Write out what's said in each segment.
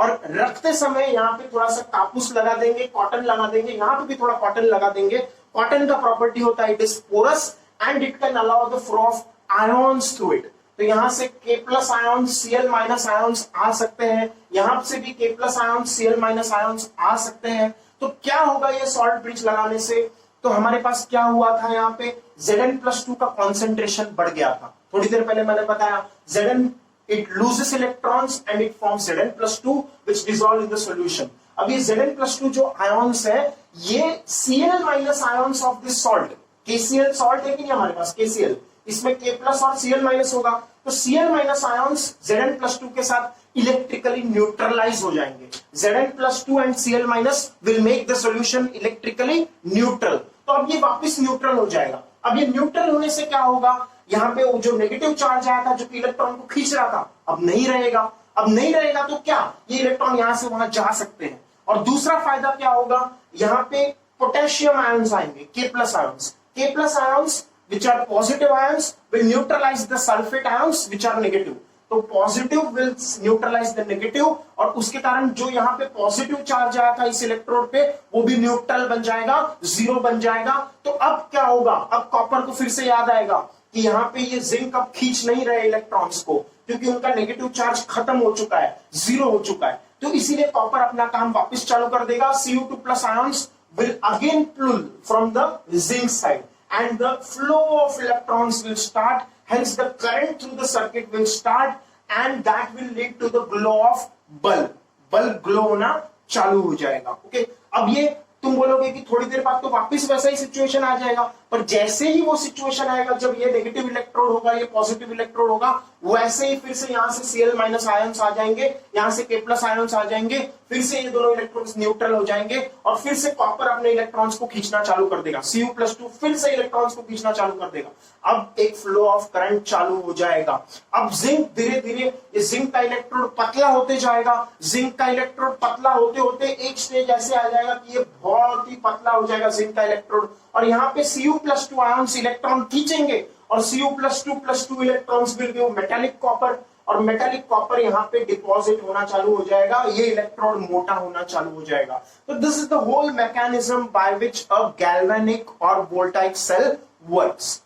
और रखते समय यहाँ पे थोड़ा सा कापूस लगा देंगे, कॉटन लगा देंगे, यहाँ पे भी थोड़ा कॉटन लगा देंगे। कॉटन का प्रॉपर्टी होता है it is porous and it can allow the flow of ions through it. तो यहां से K plus ion Cl minus ions आ सकते हैं, यहां से भी K plus ion Cl minus ions आ सकते हैं। तो क्या होगा ये सॉल्ट ब्रिज लगाने से? तो हमारे पास क्या हुआ था, यहाँ पे Zn+2 का कॉन्सेंट्रेशन बढ़ गया था। थोड़ी देर पहले मैंने बताया Zn it loses electrons and it forms Zn+2 which dissolve in the solution। अब ये Zn+2 जो आयॉन्स है ये Cl minus ions of this salt, KCl salt है कि नहीं हमारे पास KCl, इसमें K प्लस और Cl माइनस होगा, तो Cl माइनस आयॉन्स Zn+2 के साथ इलेक्ट्रिकली न्यूट्रलाइज हो जाएंगे। Zn+2 and Cl minus will make the solution electrically neutral. तो अब ये वापस न्यूट्रल हो जाएगा। अब ये न्यूट्रल होने से क्या होगा, यहाँ पे वो जो नेगेटिव चार्ज आया था जो कि इलेक्ट्रॉन को खींच रहा था अब नहीं रहेगा। अब नहीं रहेगा तो क्या, ये इलेक्ट्रॉन यहां से वहां जा सकते हैं। और दूसरा फायदा क्या होगा, यहाँ पे पोटेशियम आयंस आएंगे, K plus ions. K plus ions which are positive ions will neutralize the sulfate ions which are negative। तो positive will neutralize the negative और उसके कारण जो यहाँ पे पॉजिटिव चार्ज आया था इस इलेक्ट्रोड पे वो भी न्यूट्रल बन जाएगा, जीरो बन जाएगा। तो अब क्या होगा, अब कॉपर को फिर से याद आएगा कि यहाँ पे ये जिंक अब खींच नहीं रहे इलेक्ट्रॉन्स को क्योंकि उनका नेगेटिव चार्ज खत्म हो चुका है, जीरो हो चुका है। तो इसीलिए कॉपर अपना काम वापस चालू कर देगा। Cu2 plus ions will again pull from the zinc side and the flow of electrons will start, hence the current through the circuit will start and that will lead to the glow of bulb। Bulb glow होना चालू हो जाएगा। Okay, अब ये तुम बोलोगे कि थोड़ी देर बाद तो वापस वैसा ही सिचुएशन आ जाएगा, पर जैसे ही वो सिचुएशन आएगा जब ये नेगेटिव इलेक्ट्रोड होगा ये पॉजिटिव इलेक्ट्रोड होगा, वैसे ही फिर से यहाँ से Cl माइनस आयंस आ जाएंगे, यहाँ से K प्लस आयंस आ जाएंगे, फिर से ये दोनों इलेक्ट्रॉन्स न्यूट्रल हो जाएंगे और फिर से कॉपर अपने इलेक्ट्रॉन्स को खींचना चालू कर देगा। Cu+2 फिर से इलेक्ट्रॉन्स को खींचना चालू कर देगा। अब एक फ्लो ऑफ करंट चालू हो जाएगा। अब जिंक धीरे धीरे ये जिंक का इलेक्ट्रोड पतला होते जाएगा। जिंक का इलेक्ट्रोड पतला होते होते एक स्टेज ऐसे आ जाएगा कि ये बहुत ही पतला हो जाएगा जिंक का इलेक्ट्रोड और यहाँ पे Cu+2 आयंस इलेक्ट्रॉन खींचेंगे और Cu+2+2 electrons will give metallic copper और मेटालिक कॉपर यहाँ पे डिपॉजिट होना चालू हो जाएगा, ये इलेक्ट्रोड मोटा होना चालू हो जाएगा। तो this is the whole mechanism by which a galvanic और voltaic cell works.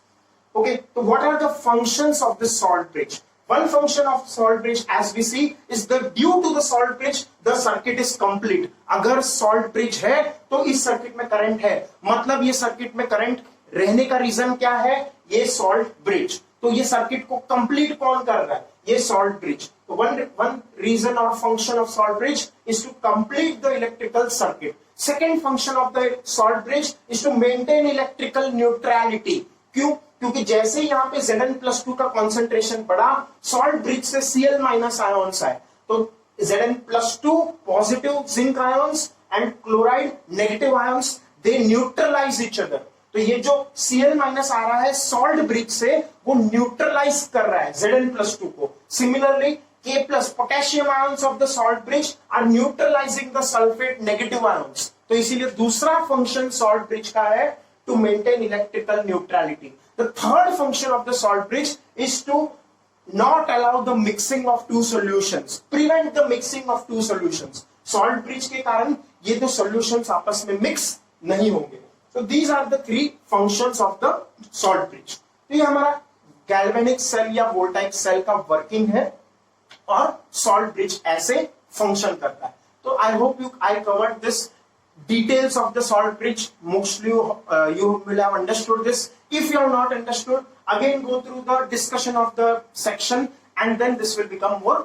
Okay, so what are the functions of the salt bridge? One function of salt bridge as we see is that due to the salt bridge the circuit is complete। अगर salt bridge है तो इस circuit में current है, मतलब ये circuit में current रहने का रीजन क्या है, ये salt bridge। तो ये सर्किट को कंप्लीट कौन कर रहा है, ये salt bridge। तो one reason or function of salt bridge is to complete the electrical circuit। Second function of the salt bridge is to maintain electrical neutrality। क्यों, क्योंकि जैसे यहाँ पे Zn+2 का कॉन्सेंट्रेशन बढ़ा, सॉल्ट ब्रिज से Cl माइनस आयॉन्स आए, तो Zn+2 positive zinc ions and chloride negative ions they neutralize each other. तो ये जो Cl माइनस आ रहा है सॉल्ट ब्रिज से वो न्यूट्रलाइज कर रहा है Zn+2 को। Similarly K plus potassium ions of the salt bridge are neutralizing the sulphate negative ions. तो इसीलिए दूसरा फंक्शन सॉल्ट ब्रिज का है to maintain electrical neutrality। The third function of the salt bridge is to not allow the mixing of two solutions, prevent the mixing of two solutions। Salt bridge के कारण ये दो solutions आपस में mix नहीं होंगे। So these are the three functions of the salt bridge। तो ये हमारा galvanic cell या voltaic cell का working है और salt bridge ऐसे function करता है। तो I hope I covered this details of the salt bridge, mostly you will have understood this। If you have not understood, again go through the discussion of the section and then this will become more।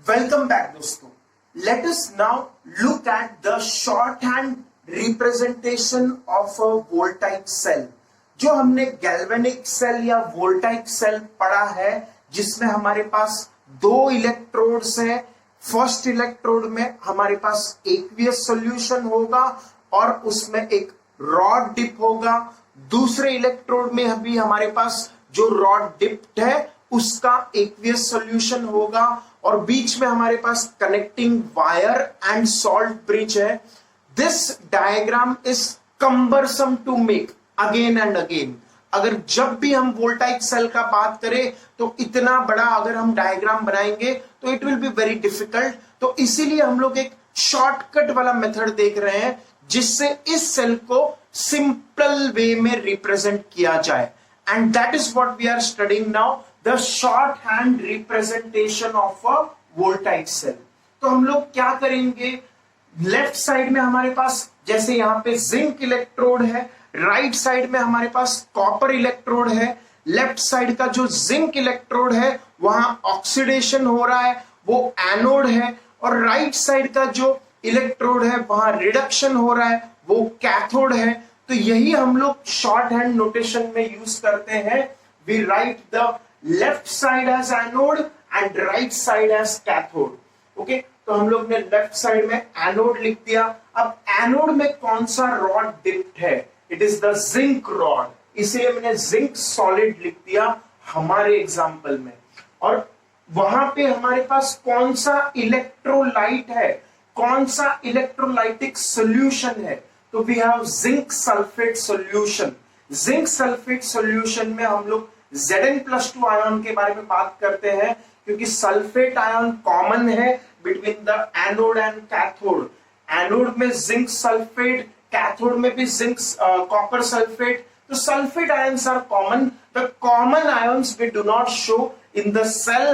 Welcome back दोस्तों। Let us now look at the shorthand representation of a voltaic cell। जो हमने galvanic cell या voltaic cell पढ़ा है जिसमें हमारे पास दो electrodes हैं। फर्स्ट इलेक्ट्रोड में हमारे पास एक्वियस सॉल्यूशन होगा और उसमें एक रॉड डिप होगा। दूसरे इलेक्ट्रोड में भी हमारे पास जो रॉड डिप्ड है उसका एक्वियस सॉल्यूशन होगा और बीच में हमारे पास connecting wire and salt bridge है। This diagram is cumbersome to make again and again. अगर जब भी हम वोल्टाइक सेल का बात करें तो इतना बड़ा अगर हम डायग्राम बनाएंगे तो it will be very difficult. तो इसीलिए हम लोग एक शॉर्टकट वाला मेथड देख रहे हैं जिससे इस सेल को सिंपल वे में रिप्रेजेंट किया जाए, and that is what we are studying now, the short hand representation of a voltaic cell. तो हम लोग क्या करेंगे, लेफ्ट साइड में हमारे पास जैसे यहां पे जिंक इलेक्ट्रोड है, राइट साइड में हमारे पास कॉपर इलेक्ट्रोड है। लेफ्ट साइड का जो जिंक इलेक्ट्रोड है वहां ऑक्सीडेशन हो रहा है, वो एनोड है, और राइट साइड का जो इलेक्ट्रोड है वहां रिडक्शन हो रहा है, वो कैथोड है। तो यही हम लोग शॉर्ट हैंड नोटेशन में यूज करते हैं। We write the left side as anode and right side as cathode. Okay, तो हम लोग ने लेफ्ट साइड में एनोड लिख दिया। अब एनोड में कौन सा रॉड डिप्ड है, it is the zinc rod, इसलिए मैंने जिंक सॉलिड लिख दिया हमारे एग्जांपल में। और वहां पे हमारे पास कौन सा इलेक्ट्रोलाइट है, कौन सा इलेक्ट्रोलाइटिक सॉल्यूशन है, तो we have zinc sulphate solution. Zinc sulphate solution में हम लोग Zn+2 आयन के बारे में बात करते हैं क्योंकि सल्फेट आयन कॉमन है between the anode and cathode. Anode में जिंक सल्फेट, कैथोड में भी जिंक कॉपर सल्फेट। तो sulphate ions are common, the common ions we do not show in the cell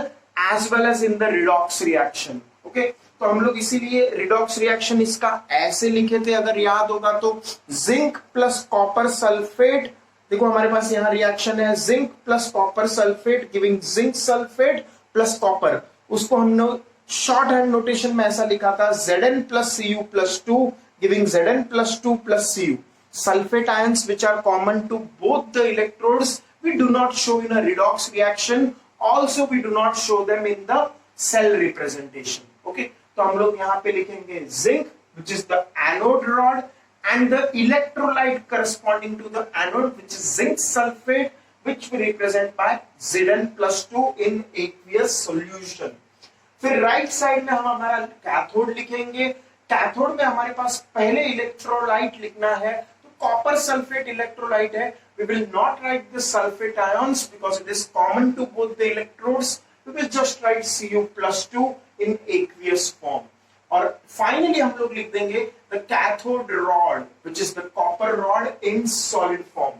as well as in the redox reaction. Okay, तो हम लोग इसीलिए redox reaction इसका ऐसे लिखे थे, अगर याद होगा तो जिंक प्लस कॉपर सल्फेट। देखो हमारे पास यहां रिएक्शन है zinc plus copper sulphate giving zinc sulphate plus copper. उसको हमने शॉर्ट हैंड नोटेशन में ऐसा लिखा था Zn+Cu+2 giving Zn+2 plus Cu। Sulphate ions which are common to both the electrodes we do not show in a redox reaction, also we do not show them in the cell representation। okay, तो हम लोग यहां पे लिखेंगे zinc which is the anode rod and the electrolyte corresponding to the anode which is zinc sulfate, which we represent by Zn+2 in aqueous solution। फिर right side में हम हमारा कैथोड लिखेंगे। कैथोड में हमारे पास पहले इलेक्ट्रोलाइट लिखना है, तो कॉपर सल्फेट इलेक्ट्रोलाइट है। we will not write the sulfate ions because it is common to both the electrodes, we will just write Cu+2 in aqueous form। और फाइनली हम लोग लिख देंगे the cathode rod which is the copper rod in solid form।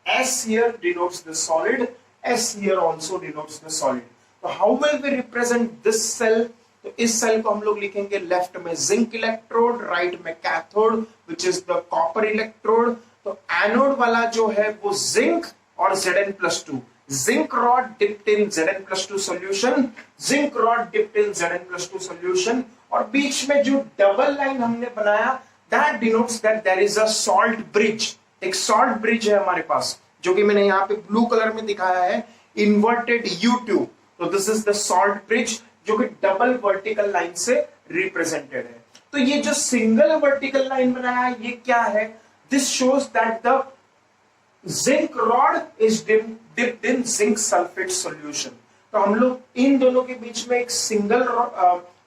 S here denotes the solid, S here also denotes the solid। तो how will we represent this cell? तो इस cell को हम लोग लिखेंगे लेफ्ट में जिंक इलेक्ट्रोड, राइट में cathode which is the copper electrode। तो एनोड वाला जो है वो जिंक और Zn+2, zinc rod dipped in Zn+2 solution, zinc rod dipped in Zn+2 solution. और बीच में जो डबल लाइन हमने बनाया that denotes that there is a salt bridge. एक सॉल्ट ब्रिज है हमारे पास जो कि मैंने यहाँ पे ब्लू कलर में दिखाया है, इन्वर्टेड U2। तो this is the salt bridge जो कि डबल वर्टिकल लाइन से रिप्रेजेंटेड है। तो ये जो सिंगल वर्टिकल लाइन बनाया है ये क्या है, this shows that the zinc rod is dipped in zinc sulphate solution. तो हम लोग इन दोनों के बीच में एक सिंगल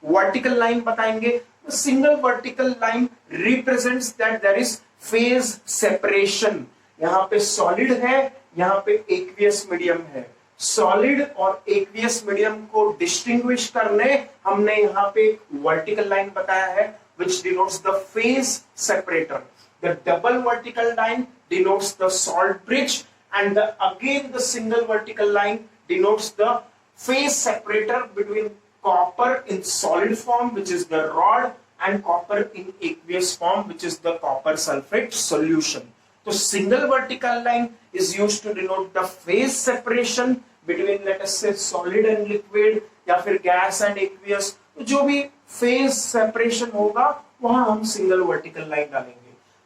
वर्टिकल लाइन बताएंगे। Single vertical line represents that there is phase separation. यहाँ पे सॉलिड है, यहाँ पे एक्वियस मीडियम है। सॉलिड और एक्वियस मीडियम को डिस्टिंग्विश करने हमने यहाँ पे एक वर्टिकल लाइन बताया है which denotes the phase separator। The double vertical line denotes the salt bridge and again the single vertical line denotes the phase separator between copper in solid form which is the rod and copper in aqueous form which is the copper sulfate solution। तो single vertical line is used to denote the phase separation between let us say solid and liquid या फिर gas and aqueous। तो जो भी phase separation होगा वहां हम single vertical line डालेंगे।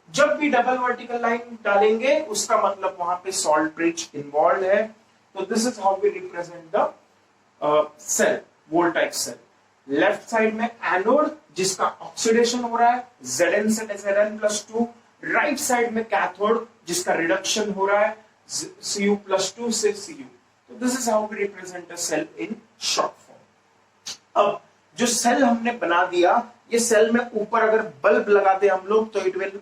जब भी डबल वर्टिकल लाइन डालेंगे उसका मतलब वहां पे सॉल्ट ब्रिज इन्वॉल्व है। तो this is how we represent the cell, voltaic cell. Left side में एनोड जिसका ऑक्सीडेशन हो रहा है Zn से Zn+2, राइट साइड में कैथोड जिसका रिडक्शन हो रहा है Cu+2 से Cu। तो this is how we represent a cell in short form. अब जो सेल हमने बना दिया, ये सेल में ऊपर अगर बल्ब लगाते हम लोग तो it will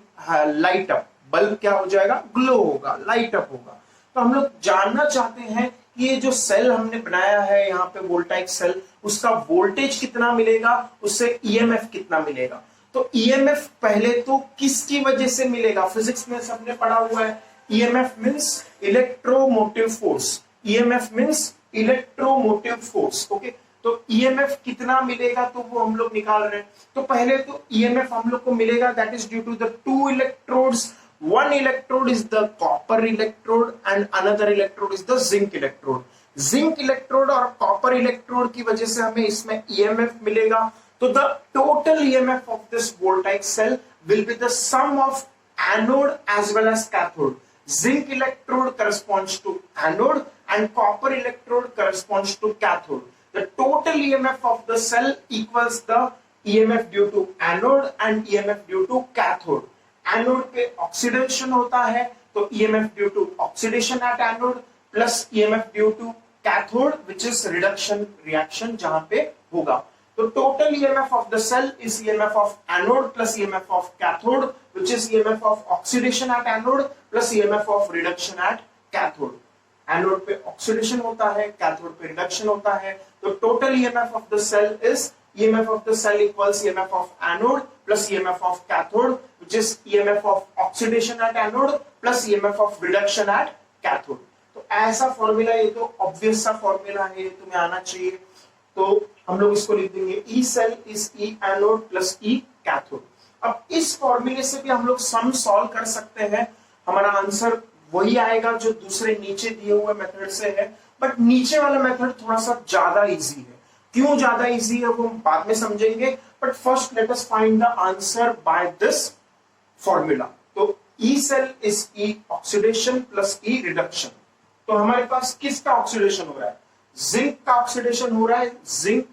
light up. Bulb क्या हो जाएगा, ग्लो होगा, लाइट अप होगा। तो हम लोग जानना चाहते हैं कि ये जो सेल हमने बनाया है यहाँ पे वोल्टाइक सेल, उसका वोल्टेज कितना मिलेगा, उससे ईएमएफ कितना मिलेगा। तो ईएमएफ पहले तो किसकी वजह से मिलेगा, फिजिक्स में सबने पढ़ा हुआ है, EMF means electromotive force, EMF means electromotive force. Okay, तो ईएमएफ कितना मिलेगा तो वो हम लोग निकाल रहे हैं। तो पहले तो ईएमएफ हम लोग को मिलेगा that is due to the two electrodes, one electrode is the copper electrode and another electrode is the zinc electrode. Zinc electrode और copper electrode की वजह से हमें इसमें EMF मिलेगा। तो the total EMF of this voltaic cell will be the sum of anode as well as cathode. Zinc electrode corresponds to anode and copper electrode corresponds to cathode. The total EMF of the cell equals the EMF due to anode and EMF due to cathode. Anode पे oxidation होता है तो EMF due to oxidation at anode plus EMF due to cathode which is reduction reaction जहां पे होगा। तो total EMF of the cell is EMF of anode plus EMF of cathode which is EMF of oxidation at anode plus EMF of reduction at cathode. Anode पे oxidation होता है, cathode पे reduction होता है, तो total EMF of the cell is EMF of the cell equals EMF of anode plus EMF of cathode, which is EMF of oxidation at anode plus EMF of reduction at cathode. तो ऐसा formula, ये तो obvious सा formula है, ये तुम्हें आना चाहिए। तो हम लोग इसको लिख देंगे E cell is E anode plus E cathode। अब इस फॉर्मूले से भी हम लोग सम सॉल्व कर सकते हैं, हमारा आंसर वही आएगा जो दूसरे नीचे दिए हुए मेथड से है, बट नीचे वाला मेथड थोड़ा सा ज्यादा इजी है। क्यों ज्यादा इजी है वो हम बाद में समझेंगे, but first let us find the answer by this formula. तो E cell is E oxidation plus E reduction. तो हमारे पास किसका ऑक्सीडेशन हो रहा है, जिंक का ऑक्सीडेशन हो रहा है, जिंक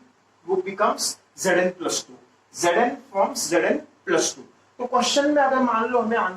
वो becomes Zn+2, Zn forms Zn+2। तो क्वेश्चन में अगर मान लो हमें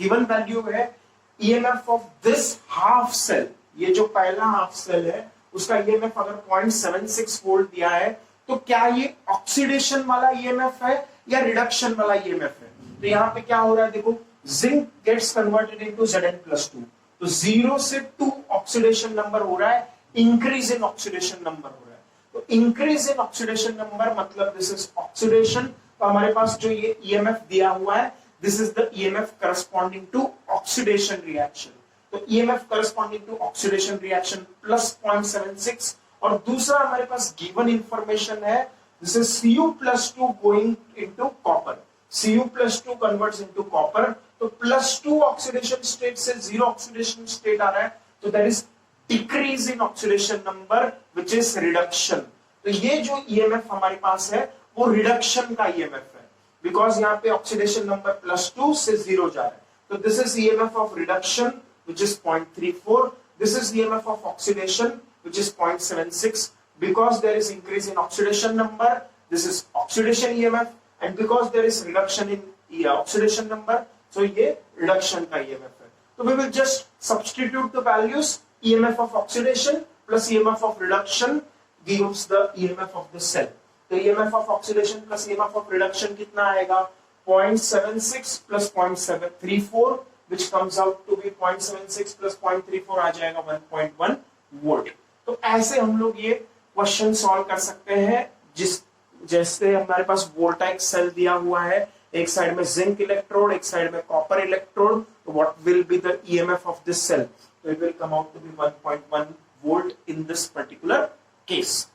गिवन वैल्यू है EMF of this half cell, ये जो पहला हाफ सेल है उसका EMF अगर 0.76 वोल्ट दिया है, तो क्या ये ऑक्सीडेशन वाला EMF है या रिडक्शन वाला EMF है। तो यहाँ पे क्या हो रहा है, देखो zinc gets converted into Zn+2, तो 0 से 2 ऑक्सीडेशन नंबर हो रहा है, इंक्रीज इन ऑक्सीडेशन नंबर हो रहा है। तो इंक्रीज इन ऑक्सीडेशन नंबर मतलब दिस इज ऑक्सीडेशन। तो हमारे पास जो ये EMF दिया हुआ है this is the EMF corresponding to oxidation reaction. तो EMF corresponding to oxidation reaction plus 0.76, और दूसरा हमारे पास गिवन इंफॉर्मेशन है this is Cu+2 going into copper, Cu+2 converts into copper. तो +2 ऑक्सीडेशन स्टेट से 0 ऑक्सीडेशन स्टेट आ रहा है, तो that is decrease in oxidation number which is reduction. तो ये जो EMF हमारे पास है वो रिडक्शन का EMF है, बिकॉज यहाँ पे ऑक्सीडेशन नंबर +2 से 0 जा रहा है। तो this is EMF of reduction which is 0.34. This is EMF of oxidation which is 0.76. Because there is increase in oxidation number, this is oxidation EMF, and because there is reduction in oxidation number, so ये reduction का EMF है। So we will just substitute the values, EMF of oxidation plus EMF of reduction gives the EMF of the cell. तो EMF of oxidation plus EMF of reduction कितना आएगा, 0.76 plus 0.734, which comes out to be 0.76 plus 0.34 आ जाएगा 1.1 volt. तो ऐसे हम लोग ये question solve कर सकते हैं, जैसे हमारे पास वोल्टाइक सेल दिया हुआ है, एक साइड में जिंक इलेक्ट्रोड, एक साइड में कॉपर इलेक्ट्रोड, तो what will be the EMF of this cell, तो it will come out to be 1.1 volt in this particular case.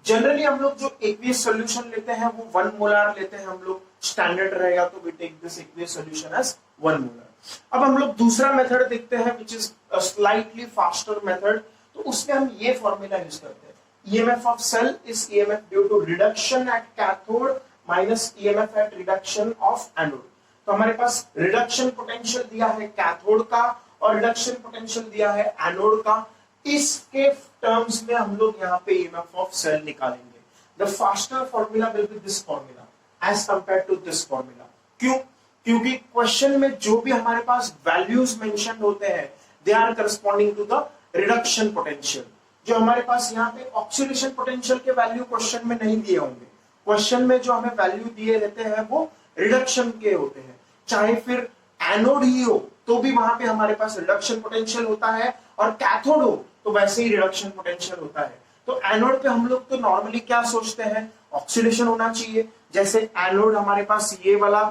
Generally हम लोग जो एक्वियस सॉल्यूशन लेते हैं वो 1 मोलार लेते हैं, हम लोग स्टैंडर्ड रहेगा तो we take this aqueous solution as 1 molar. अब हम लोग दूसरा मेथड देखते हैं which is slightly faster method. तो उसमें हम ये फॉर्मूला यूज करते हैं, EMF of cell is EMF due to reduction at cathode minus EMF at reduction of anode. तो हमारे पास रिडक्शन पोटेंशियल दिया है कैथोड का और रिडक्शन पोटेंशियल दिया है एनोड का। इसके टर्म्स में हम लोग यहाँ पे EMF ऑफ सेल निकालेंगे। The faster formula will be this formula as compare to this formula. क्यों? क्योंकि क्वेश्चन में जो भी हमारे पास वैल्यूज मेंशन होते हैं they are corresponding to the reduction potential. जो हमारे पास यहाँ पे ऑक्सीडेशन पोटेंशियल के वैल्यू क्वेश्चन में नहीं दिए होंगे, क्वेश्चन में जो हमें वैल्यू दिए रहते हैं वो रिडक्शन के होते हैं, चाहे फिर एनोड ही हो तो भी वहां पे हमारे पास रिडक्शन पोटेंशियल होता है, और कैथोड हो तो वैसे ही रिडक्शन पोटेंशियल होता है। तो एनोड पे हम लोग तो नॉर्मली क्या सोचते हैं, ऑक्सीडेशन होना चाहिए। जैसे एनोड हमारे पास ये वाला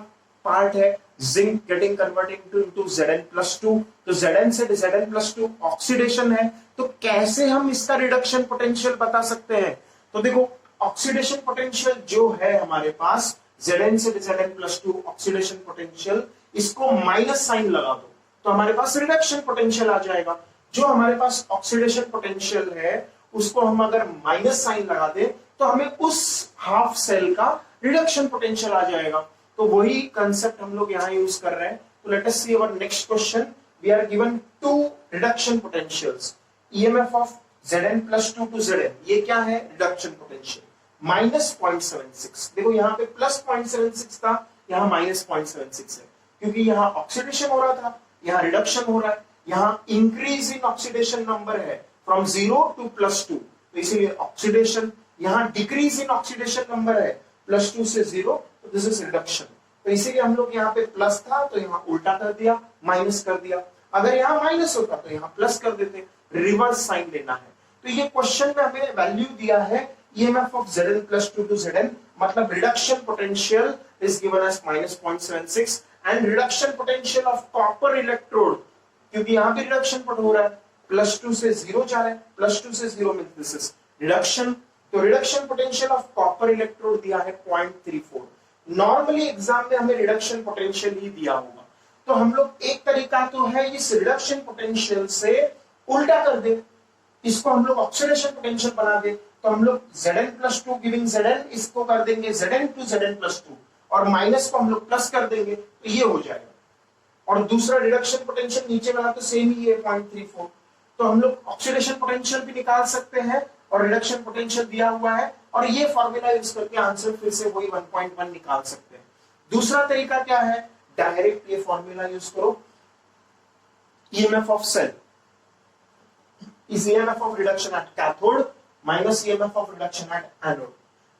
पार्ट है, zinc getting converted into Zn+2, तो Zn से Zn+2 ऑक्सीडेशन है। तो कैसे हम इसका रिडक्शन पोटेंशियल बता सकते हैं, तो देखो ऑक्सीडेशन पोटेंशियल जो है हमारे पास Zn से Zn+2 ऑक्सीडेशन पोटेंशियल, इसको माइनस साइन लगा दो तो हमारे पास रिडक्शन पोटेंशियल आ जाएगा। जो हमारे पास ऑक्सीडेशन पोटेंशियल है उसको हम अगर माइनस साइन लगा दें तो हमें उस हाफ सेल का रिडक्शन पोटेंशियल आ जाएगा। तो वही कंसेप्ट हम लोग यहां यूज कर रहे हैं। तो let us see our next question. We are given two reduction potentials, EMF of Zn+2 to Zn, ये क्या है, रिडक्शन पोटेंशियल -0.76। देखो यहाँ पे +0.76 था, यहाँ -0.76 है, क्योंकि यहाँ ऑक्सीडेशन हो रहा था, यहाँ रिडक्शन हो रहा है। यहाँ इंक्रीज इन ऑक्सीडेशन नंबर है फ्रॉम 0 to +2, तो इसीलिए ऑक्सीडेशन। यहाँ डिक्रीज इन ऑक्सीडेशन नंबर है +2 से 0, तो दिस इज रिडक्शन। तो इसीलिए हम लोग यहाँ पे प्लस था तो यहाँ उल्टा कर दिया, माइनस कर दिया। अगर यहाँ माइनस होता तो यहाँ प्लस कर देते, रिवर्स साइन लेना है। तो ये क्वेश्चन में हमें वैल्यू दिया है EMF of Zn+2 to Zn, मतलब reduction potential is given as -0.76 and reduction potential of copper electrode, क्योंकि यहाँ पे रिडक्शन हो रहा है, +2 से 0 जा रहा है, +2 से 0 मींस दिस इज रिडक्शन। तो reduction potential of copper electrode दिया है 0.34। नॉर्मली एग्जाम में हमें रिडक्शन पोटेंशियल ही दिया होगा, तो हम लोग एक तरीका तो है इस रिडक्शन पोटेंशियल से उल्टा कर दे, इसको हम लोग ऑक्सीडेशन पोटेंशियल बना दे। तो हम लोग Zn+2 गिविंग Zn, इसको कर देंगे Zn to Zn+2 और माइनस को हम लोग प्लस कर देंगे, तो ये हो जाएगा। और दूसरा रिडक्शन पोटेंशियल नीचे वाला तो सेम ही है 0.34, तो हम लोग ऑक्सीडेशन पोटेंशियल भी निकाल सकते हैं और रिडक्शन पोटेंशियल दिया हुआ है, और ये फॉर्मूला यूज करके आंसर फिर से वही 1.1 निकाल सकते हैं। दूसरा तरीका क्या है, डायरेक्ट ये फॉर्मूला यूज करो, EMF of cell is EMF of reduction at cathode minus EMF of reduction at anode।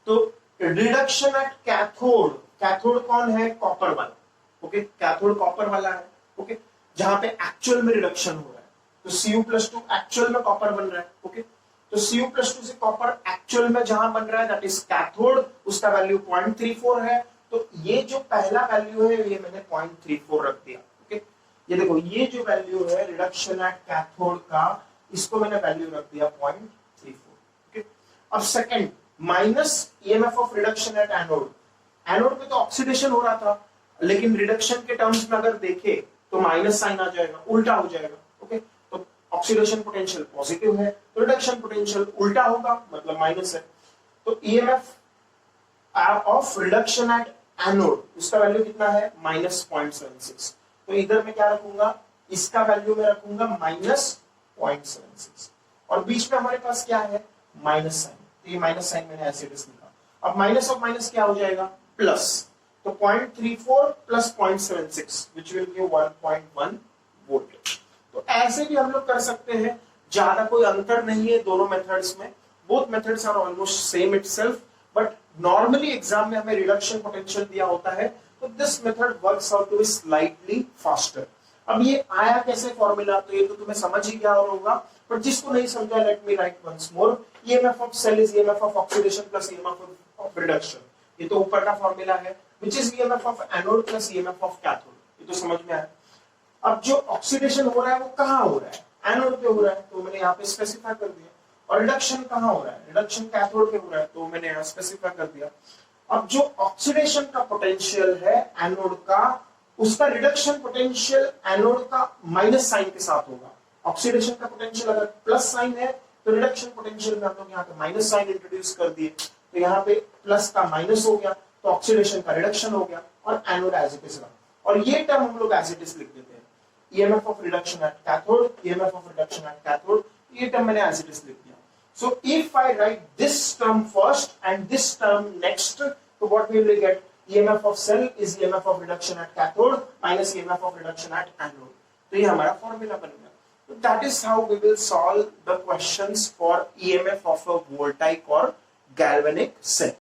तो रिडक्शन एट कैथोड, कैथोड कौन है, कॉपर वाला, ओके, कैथोड कॉपर वाला है, ओके, जहां पे एक्चुअल में रिडक्शन हो रहा है। तो Cu+2 एक्चुअल में कॉपर बन रहा है, ओके, तो Cu+2 से कॉपर एक्चुअल में जहां बन रहा है दैट इज कैथोड, उसका वैल्यू 0.34 है। तो ये जो पहला वैल्यू है ये मैंने 0.34 रख दिया, ओके। ये देखो ये जो वैल्यू है रिडक्शन एट कैथोड का, इसको मैंने वैल्यू रख दिया 0.34, ओके। अब second minus EMF of reduction at anode. Anode पे तो ऑक्सीडेशन हो रहा था, लेकिन रिडक्शन के टर्म्स में अगर देखे तो माइनस साइन आ जाएगा, उल्टा हो जाएगा, ओके। तो ऑक्सीडेशन पोटेंशियल पॉजिटिव है तो रिडक्शन पोटेंशियल उल्टा होगा, मतलब माइनस है। तो EMF of reduction at anode, उसका वैल्यू कितना है, -0.76। तो इधर मैं क्या रखूंगा, इसका वैल्यू मैं रखूंगा -0.76, और बीच में हमारे पास क्या है, माइनस साइन। तो ये माइनस साइन मैंने ऐसे लिखा। अब माइनस ऑफ माइनस क्या हो जाएगा, प्लस। तो 0.34 plus 0.76 which will give 1.1 volt. तो ऐसे भी हम लोग कर सकते हैं, ज्यादा कोई अंतर नहीं है दोनों मेथड्स में, both methods are almost same itself, but normally exam में हमें रिडक्शन पोटेंशियल दिया होता है, तो this method works out to be slightly faster. अब ये आया कैसे फॉर्मूला, तो ये तो तुम्हें समझ ही गया होगा, पर जिसको नहीं समझा let me write once more. EMF of cell is EMF of oxidation plus EMF of reduction, ये तो ऊपर का फॉर्मूला है, which is EMF of anode plus EMF of cathode, ये तो समझ में आया। अब जो ऑक्सीडेशन हो रहा है वो कहाँ हो रहा है, एनोड पे हो रहा है, तो मैंने यहाँ पे स्पेसिफाई कर दिया। और रिडक्शन कहाँ हो रहा है, रिडक्शन कैथोड पे हो रहा है, तो मैंने यहाँ स्पेसिफाई कर दिया। अब जो ऑक्सीडेशन का पोटेंशियल है एनोड का, उसका रिडक्शन पोटेंशियल एनोड का माइनस साइन के साथ होगा। ऑक्सीडेशन का पोटेंशियल अगर प्लस साइन है तो रिडक्शन पोटेंशियल में हम लोग यहाँ पे माइनस साइन इंट्रोड्यूस कर दिए, तो यहाँ पे प्लस का माइनस हो गया, तो ऑक्सीडेशन का रिडक्शन हो गया, और एनोड एज इट इज रहा। और ये टर्म हम लोग एज इट इज लिख देते हैं, EMF of reduction at cathode, EMF of reduction at cathode, ये टर्म मैंने एज इट इज लिख दिया। So if I write this term first and this term next, तो what we will get, EMF of cell is EMF of reduction at cathode minus EMF of reduction at anode। तो ये हमारा formula बन गया। तो that is how we will solve the questions for EMF of a voltaic or galvanic cell।